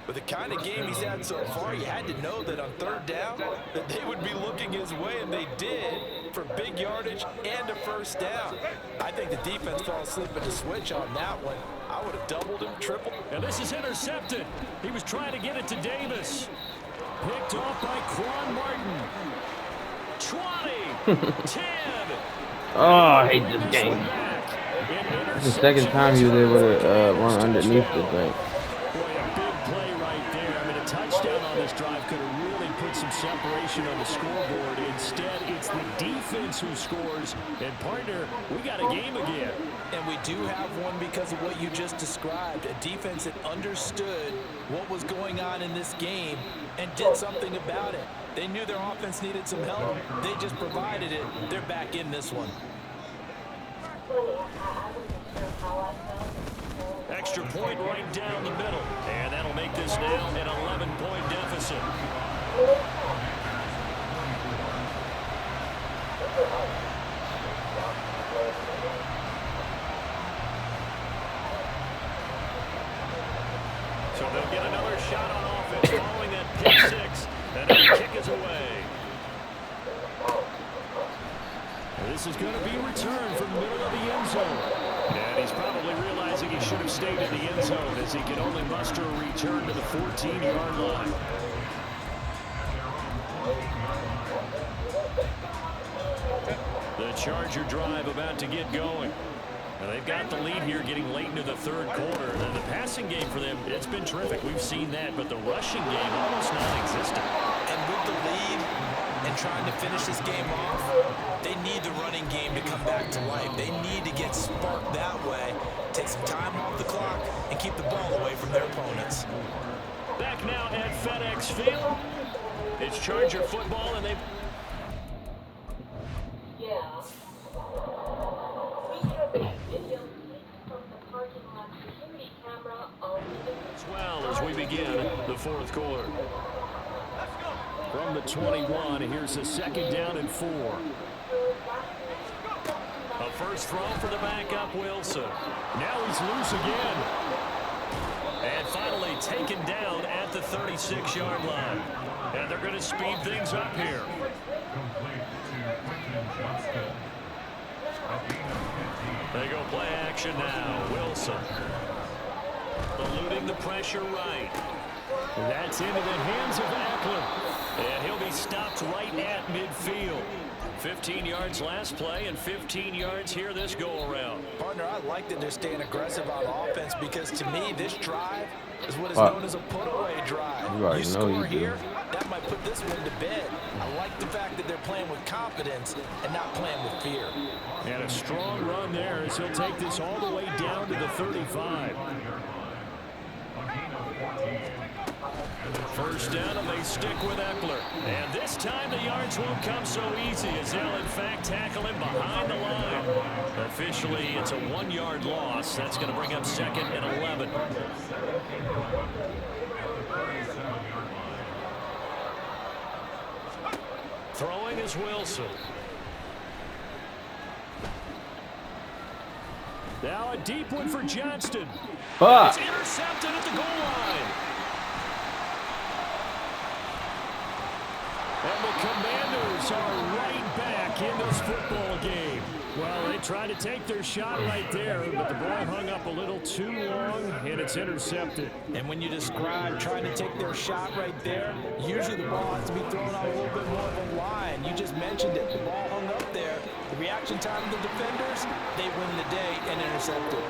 With the kind of game he's had so far, you had to know that on third down that they would be looking his way, and they did, for big yardage and a first down. I think the defense fell asleep at the switch on that one. I would have doubled him, tripled. And this is intercepted. He was trying to get it to Davis. Picked off by Quan Martin. 20, 10. Oh, I hate this game. It's the second time he was able to run underneath the thing. Boy, a big play right there. I mean, a touchdown on this drive could have really put some separation on the scoreboard. Instead, it's the defense who scores. And, partner, we got a game again. And we do have one because of what you just described. A defense that understood what was going on in this game and did something about it. They knew their offense needed some help. They just provided it. They're back in this one. Extra point right down the middle. And that'll make this now an 11-point deficit. So they'll get another shot on offense following that pick six. And the kick is away. This is going to be returned from the middle of the end zone. And he's probably realizing he should have stayed in the end zone as he can only muster a return to the 14-yard line. The Charger drive about to get going. Now they've got the lead here getting late into the third quarter. And the passing game for them, it's been terrific. We've seen that, but the rushing game almost non-existent. And with the lead and trying to finish this game off, they need the running game to come back to life. They need to get sparked that way, take some time off the clock, and keep the ball away from their opponents. Back now at FedEx Field. It's Charger football, and they've... well as we begin the fourth quarter. From the 21, here's a second down and 4. A first throw for the backup, Wilson. Now he's loose again. And finally taken down at the 36-yard line. And they're going to speed things up here. They go play action now. Wilson eluding the pressure right. That's into the hands of Eckler. And he'll be stopped right at midfield. 15 yards last play and 15 yards here this go-around. Partner, I like that they're staying aggressive on offense because to me, this drive is what is known as a put-away drive. You score here, that might put this one to bed. I like the fact that they're playing with confidence and not playing with fear. And a strong run there as he'll take this all the way down to the 35. First down, and they stick with Eckler. And this time the yards won't come so easy as they'll, in fact, tackle him behind the line. Officially, it's a 1-yard loss. That's going to bring up second and 11. Throwing is Wilson. Now a deep one for Johnston. It's intercepted at the goal line. And the Commanders are right back in this football game. Well, they tried to take their shot right there, but the ball hung up a little too long, and it's intercepted. And when you describe trying to take their shot right there, usually the ball has to be thrown on a little bit more of a line. You just mentioned it. The ball hung up there. The reaction time of the defenders, they win the day and intercept it.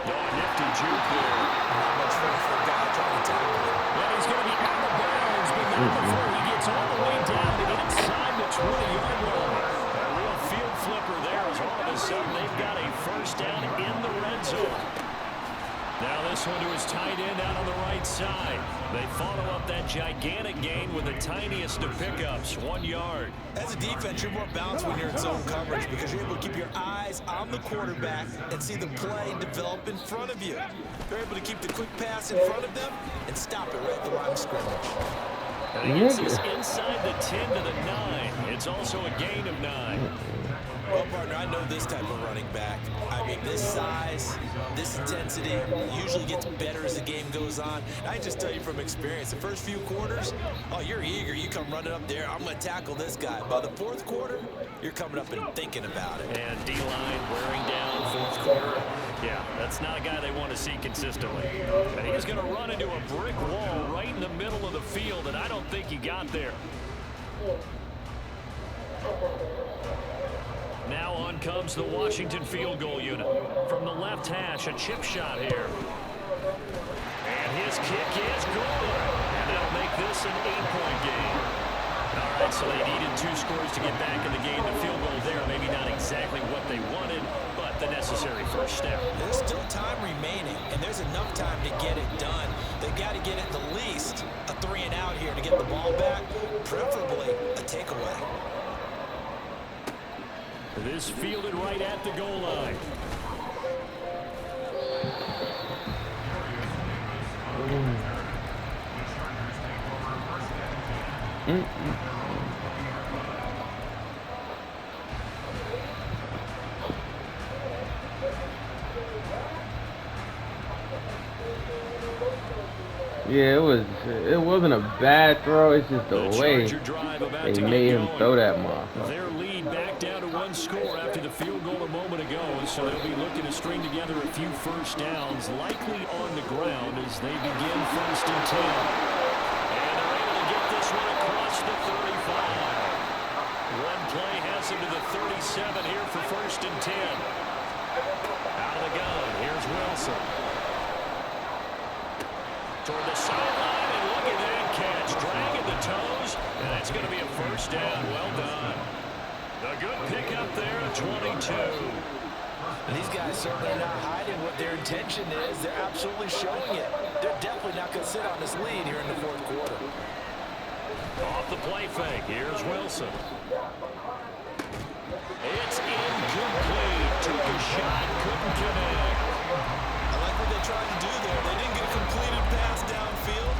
Nifty juke there. Not much fun for a guy trying to tackle it. And he's going to be out of bounds, but not before he gets all the way down to inside the 20-yard line. A real field flipper there as all of a sudden they've got a first down in the red zone. Now this one to his tight end out on the right side. They follow up that gigantic gain with the tiniest of pickups, 1 yard. As a defense, you're more balanced when you're in zone coverage because you're able to keep your eyes on the quarterback and see the play develop in front of you. They're able to keep the quick pass in front of them and stop it right at the line of scrimmage. And he gets this inside the 10 to the 9. It's also a gain of 9. Well, partner, I know this type of running back. I mean, this size, this intensity usually gets better as the game goes on. I just tell you from experience, the first few quarters, oh, you're eager. You come running up there, I'm going to tackle this guy. By the fourth quarter, you're coming up and thinking about it. And D-line wearing down fourth quarter. Yeah, that's not a guy they want to see consistently. And he's going to run into a brick wall right in the middle of the field, and I don't think he got there. Now on comes the Washington field goal unit. From the left hash, a chip shot here. And his kick is good. And that'll make this an 8-point game. All right, so they needed 2 scores to get back in the game. The field goal there, maybe not exactly what they wanted, but the necessary first step. There's still time remaining, and there's enough time to get it done. They've got to get at the least a 3-and-out here to get the ball back, preferably a takeaway. This fielded right at the goal line. Yeah, it wasn't a bad throw. It's just the way they made him throw that motherfucker. Their lead back down to 1 score after the field goal a moment ago, so they'll be looking to string together a few first downs, likely on the ground as they begin 1st and 10. And they're able to get this one across the 35. One play has him to the 37 here for 1st and 10. Out of the gun, here's Wilson. Toward the sideline, and look at that catch, dragging the toes, and that's going to be a first down. Well done. A good pickup there at 22. And these guys certainly are not hiding what their intention is. They're absolutely showing it. They're definitely not going to sit on this lead here in the fourth quarter. Off the play fake, here's Wilson. It's incomplete. Took a shot, couldn't connect. I like what they tried to do there. They didn't get a completed pass downfield,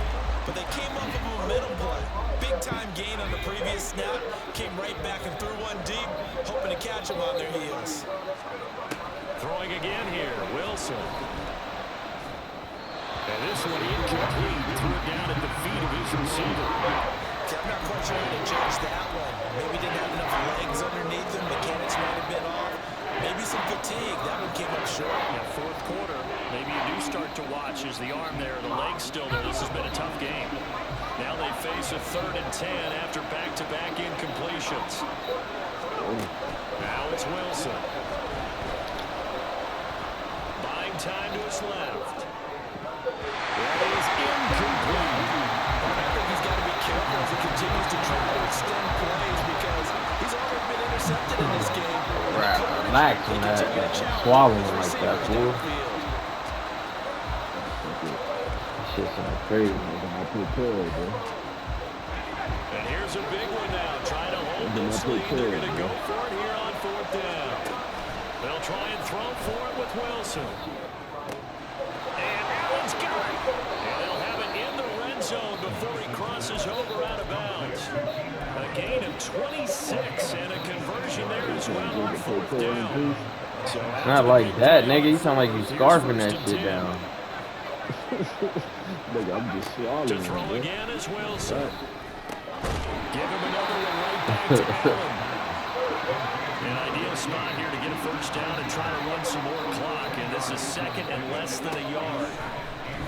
but they came up with a momentum play. Big-time gain on the previous snap. Came right back and threw one deep, hoping to catch them on their heels. Throwing again here, Wilson. And this one incomplete. Threw it down at the feet of his receiver. I'm not quite sure how to judge that one. Maybe didn't have enough legs underneath him. Mechanics might have been off. Maybe some fatigue. That one came up short. Yeah, fourth quarter. Maybe you do start to watch as the arm there, the legs still there. This has been a tough game. Now they face a 3rd and 10 after back-to-back incompletions. Now it's Wilson. Buying time to his left. That is incomplete. I think he's got to be careful as he continues to try to extend plays because he's already been intercepted in this game. Relax on that. Swallowing like that, fool. Shit sounds crazy. I put Perry, bro. And here's a big one now. Trying to hold this lead. They're going to go for it here on 4th down. They'll try and throw for it with Wilson. And Allen's got it. And they'll have it in the red zone before he crosses over out of bounds. A gain of 26 and a conversion there as well on 4th down. So not like that, nigga. You sound like you scarfing that shit down. Nigga, I'm just swallowing. To throw again is Wilson. Give him another one right back to Allen. An ideal spot here to get a first down and try to run some more clock. And this is 2nd and less than a yard.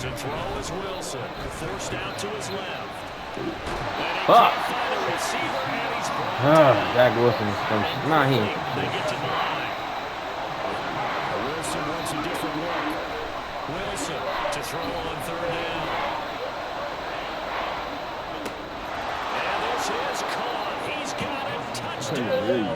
To throw is Wilson. Forced out to his left. Fuck. Find a receiver and he's brought down. Zach Wilson is some shit. Nah, he ain't. They get to 9. Wilson wants a different look. Wilson to throw on 3rd down. And this is caught. He's got it. Touchdown.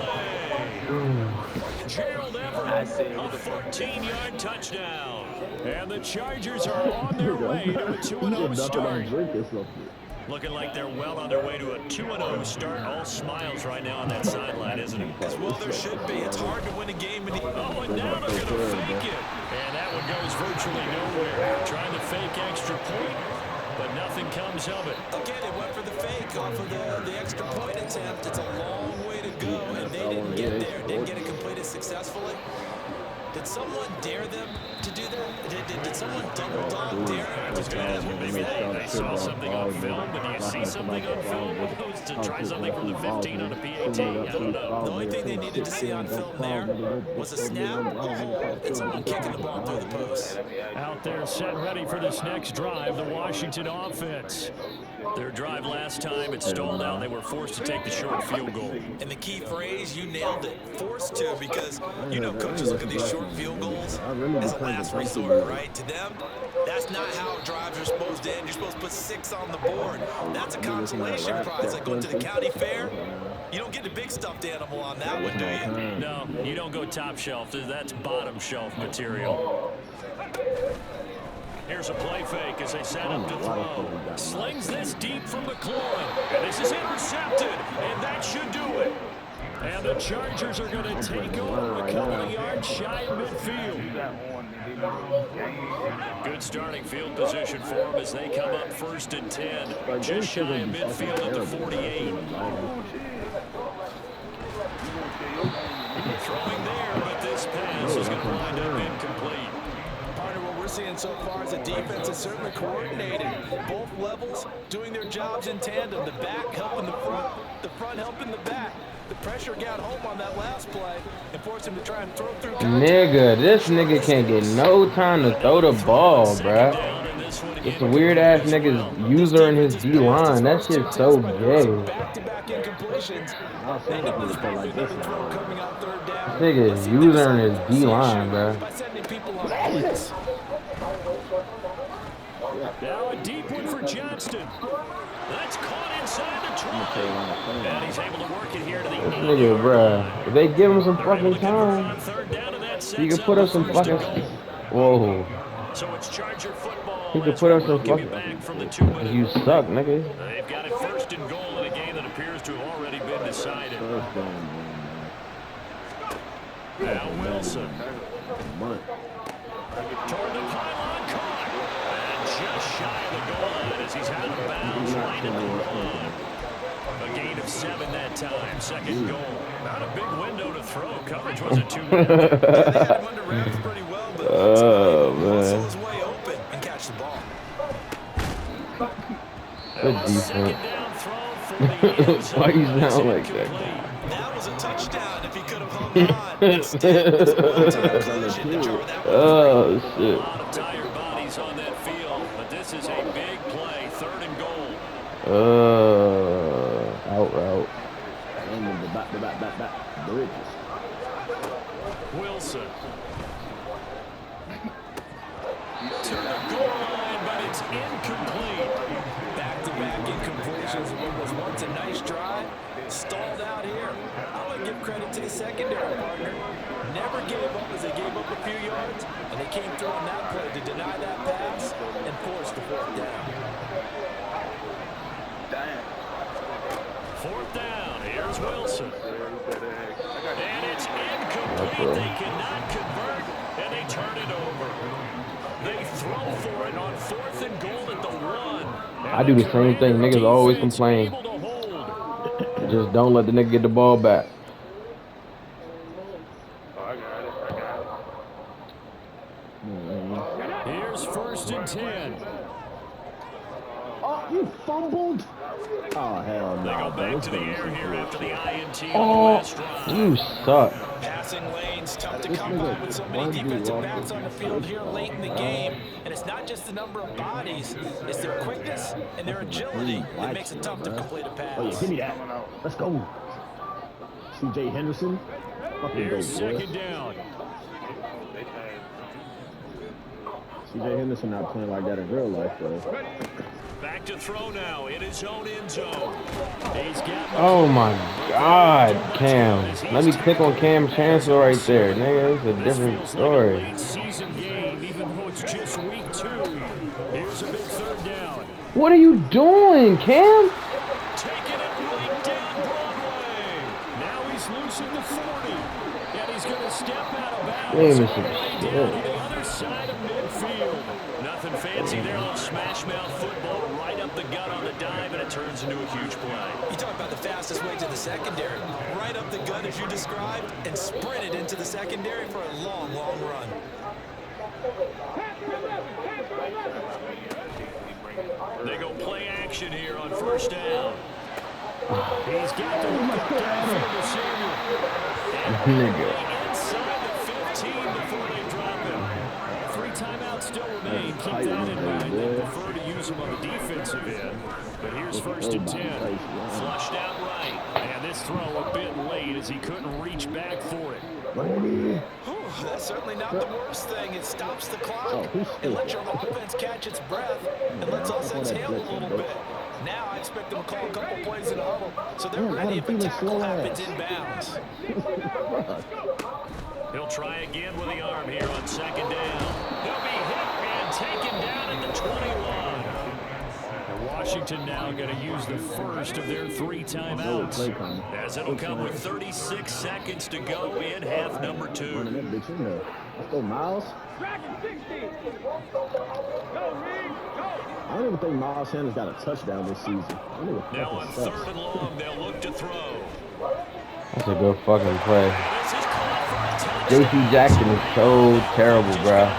Gerald Everett, a 14-yard touchdown. And the Chargers are on their way to a 2-0 start. Looking like they're well on their way to a 2-0 start. All smiles right now on that sideline, isn't it? As well there should be. It's hard to win a game. Oh, and now they're going to fake it. And that one goes virtually nowhere. Trying to fake extra point, but nothing comes of it. Again, it went for the fake off of the extra point attempt. It's a long way to go, and they didn't get there. Didn't get it completed successfully. Did someone dare them to do that? Did someone double dog dare them to do that? Maybe they saw something on film, but do you see something on film opposed to try something from the 15 on a PAT? I don't know. The only thing they needed to see on film there was a snap and someone kicking the ball through the post. Out there set ready for this next drive, the Washington offense. Their drive last time, it stalled out. They were forced to take the short field goal. And the key phrase, you nailed it, forced to, because, you know, coaches look at these short field goals as a last resort, right? To them, that's not how drives are supposed to end. You're supposed to put 6 on the board. That's a consolation prize. Like going to the county fair, you don't get the big stuffed animal on that one, do you? No, you don't go top shelf. That's bottom shelf material. Here's a play fake as they set up to throw. Slings this deep from McLaurin. And this is intercepted. And that should do it. And the Chargers are going to take over a couple of yards shy of midfield. Good starting field position for them as they come up 1st and 10. Just shy of midfield at the 48. Throwing there, but this pass is going to wind up incomplete. What we're seeing so far is the defense is certainly coordinated. Both levels doing their jobs in tandem. The back helping the front helping the back. The pressure got home on that last play and forced him to try and throw through contact. Nigga, this nigga can't get no time to throw the ball, bruh. It's a weird-ass nigga's user in his D-line. That shit's so gay. Back-to-back incompletions. This nigga is user in his D-line, bruh. By sending people on blitz. Now a deep one for Johnston. That's caught inside the 20. And he's able to work it here to the This nigga, bruh. If they give him some fucking time, he can put up some fucking... Whoa. So it's Charger football. He could put up some fucking... You suck, nigga. They've got it 1st and goal in a game that appears to have already been decided. Now Wilson. Toward the pylon, caught. And just shy of the goal line as he's out of bounds right at the 1. A gain of 7 that time. 2nd goal. Not a big window to throw. Coverage wasn't too bad. They had him under wraps pretty well, but Wilson was way open and catch the ball. Good defense. Why you sound like that? That was a touchdown if he could have hung on. Instead, it was a one-time collision to jar that one. Oh, shit. A lot of tired bodies on that field, but this is a big play. 3rd and goal. Out route. Wilson. To the goal line, but it's incomplete. Back-to-back incompletions of what was once a nice drive. Stalled out here. I want to give credit to the secondary partner. Never gave up as they gave up a few yards, and they came through on that play to deny that pass and force the 4th down. 4th down. Here's Wilson. And it's incomplete. They cannot convert, and they turn it over. They throw for it on 4th and goal at the 1. I do the same thing. Niggas always complain. Just don't let the nigga get the ball back. Here's 1st and 10. Oh, you fumbled. Oh, hell no. They go back to the air here after the INT. Oh, you suck. Passing lanes, tough to come by with so many defensive backs on the field here late in the game. And it's not just the number of bodies, it's their quickness and their agility that makes it tough to complete a pass. Oh, yeah, give me that. Let's go. C.J. Henderson. Here's 2nd down. C.J. Henderson not playing like that in real life, though. Back to throw now in his own end zone. He's got Oh my God, Cam. Let me click on Cam Chancellor right there. Nigga, it's a different story. Late season game, even though it's just week 2. Here's a big third down. What are you doing, Cam? Taking it right down Broadway. Now he's loose at the 40. And he's going to step out of bounds Damn, all it's the a way shit. down to the other side of midfield. Nothing fancy there, a little smash mouth football right up the gut on the dive, and it turns into a huge play. You talk about the fastest way to the secondary. Right up the gut as you described, and sprinted into the secondary for a long, long run. They go play action here on first down. He's got to look up downfield to Samuel. Nigga. Inside the 15 before they drop him. 3 timeouts still remain. Keep that in mind. They prefer to use him on the defensive end. But here's first and 10. Flushed out right. And this throw a bit late as he couldn't reach back for it. That's certainly not the worst thing. It stops the clock and lets your offense catch its breath and lets us exhale a little bit. Now I expect them to call a couple plays in a huddle, so they're ready if a tackle happens inbounds. He'll try again with the arm here on second down. He'll be hit and taken down at the 20-line. And Washington now going to use the first of their 3 timeouts, as it'll come with 36 seconds to go in half number 2. Let's go, Miles. Dragon 60. Go, Reed. Go. I don't even think Miles Sanders got a touchdown this season. Now on 3rd and long, they'll look to throw. That's a good fucking play. This is caught for a touchdown. J.C. Jackson is so terrible, bro.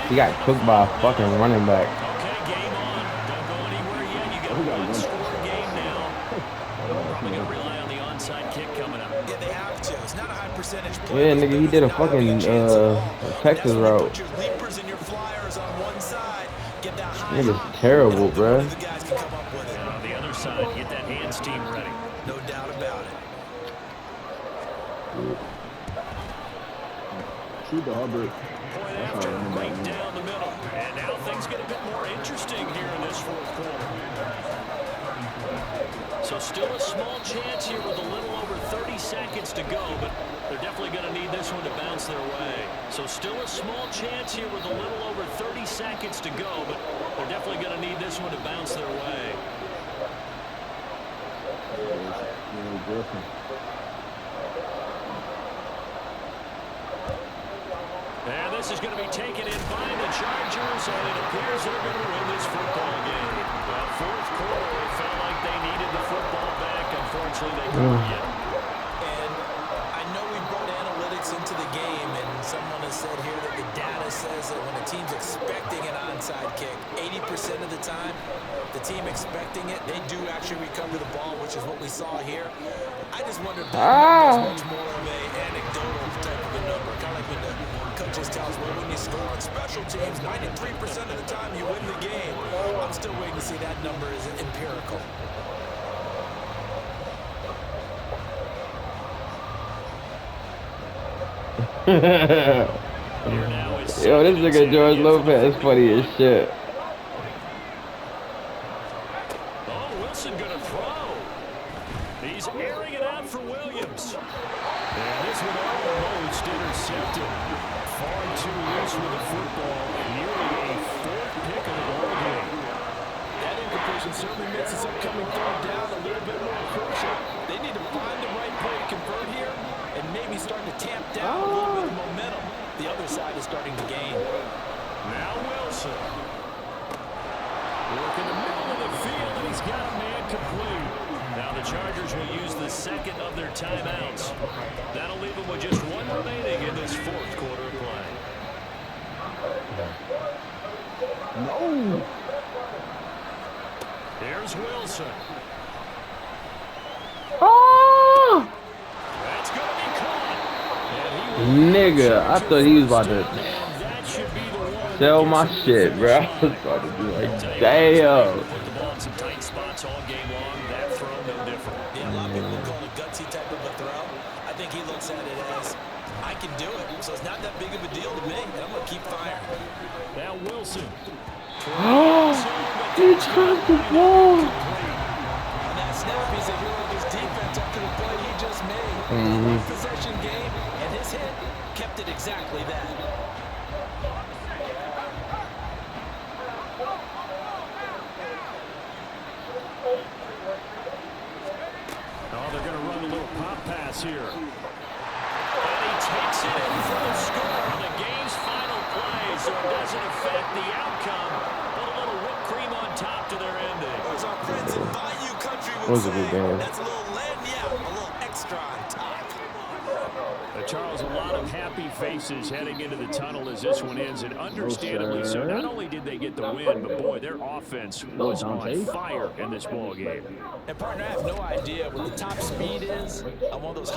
He got cooked by a fucking running back. Okay, game on. Don't go anywhere yet. You got a one-score game now. Probably going to rely on the onside kick coming up. Yeah, they have to. It's not a high percentage play. Yeah, nigga, he did a fucking Texas route. Put your leapers and your flyers on one side. Get that high. Nigga's terrible, bro. The guys can come up with it. And on the other side, get that hands team ready. No doubt about it. Shoot the Hubbard. Point after, right down the middle. And now things get a bit more interesting here in this 4th quarter. So still a small chance here with a little over 30 seconds to go, but they're definitely going to need this one to bounce their way. So still a small chance here with a little over 30 seconds to go, but they're definitely going to need this one to bounce their way. And this is going to be taken in by the Chargers, and it appears they're going to win this football game. Well, 4th quarter, it felt like they needed the football back. Unfortunately, they couldn't yet. And I know we brought analytics into the game, and someone has said here that the data says that when a team's expecting an onside kick, 80% of the time, the team expecting it, they do actually recover the ball, which is what we saw here. I just wonder if that is much more of a anecdotal type of a number, kind of like when the coaches tell us, well, when you score on special teams, 93% of the time you win the game. I'm still waiting to see that number is empirical. Yo, this nigga George Lopez funny as shit. Oh, Wilson gonna throw. He's airing it out for Williams. And this one almost intercepted. Far too loose with the football. Nearly a 4th pick of the ball game. That incompletion certainly makes this upcoming 3rd down a little bit more crucial. They need to find the right play to convert here and maybe start to tamp down a little bit of momentum. The other side is starting to gain. Now Wilson. Work in the middle of the field, and he's got a man complete. Now the Chargers will use the 2nd of their timeouts. That'll leave them with just 1 remaining in this 4th quarter of play. No. Here's Wilson. Oh! That's going to be caught. Nigga, I thought he was about to sell my shit, bro. I was about to be like, damn. Put the ball in some tight spots all game long. That throw, no different. Yeah, a lot of people would call it a gutsy type of a throw. I think he looks at it as, I can do it, so it's not that big of a deal to me, and I'm going to keep firing. Now Wilson. He dropped the ball. On that snap, he's a hero of his defense after the play he just made. Mhm. One possession game, and his hit kept it exactly that. Oh, they're going to run a little pop pass here. And he takes it in for the score on the game's final play, so it doesn't affect the outcome, but a little whipped cream on top to their ending. As our friends in Bayou Country It would was a good say, game. that's a little lagniappe, a little extra on top. Charles, a lot of happy faces heading into the tunnel as this one ends, and understandably so. Not only did they get the win, but boy, their offense was on fire in this ball game. And partner, I have no idea what the top speed is on one of those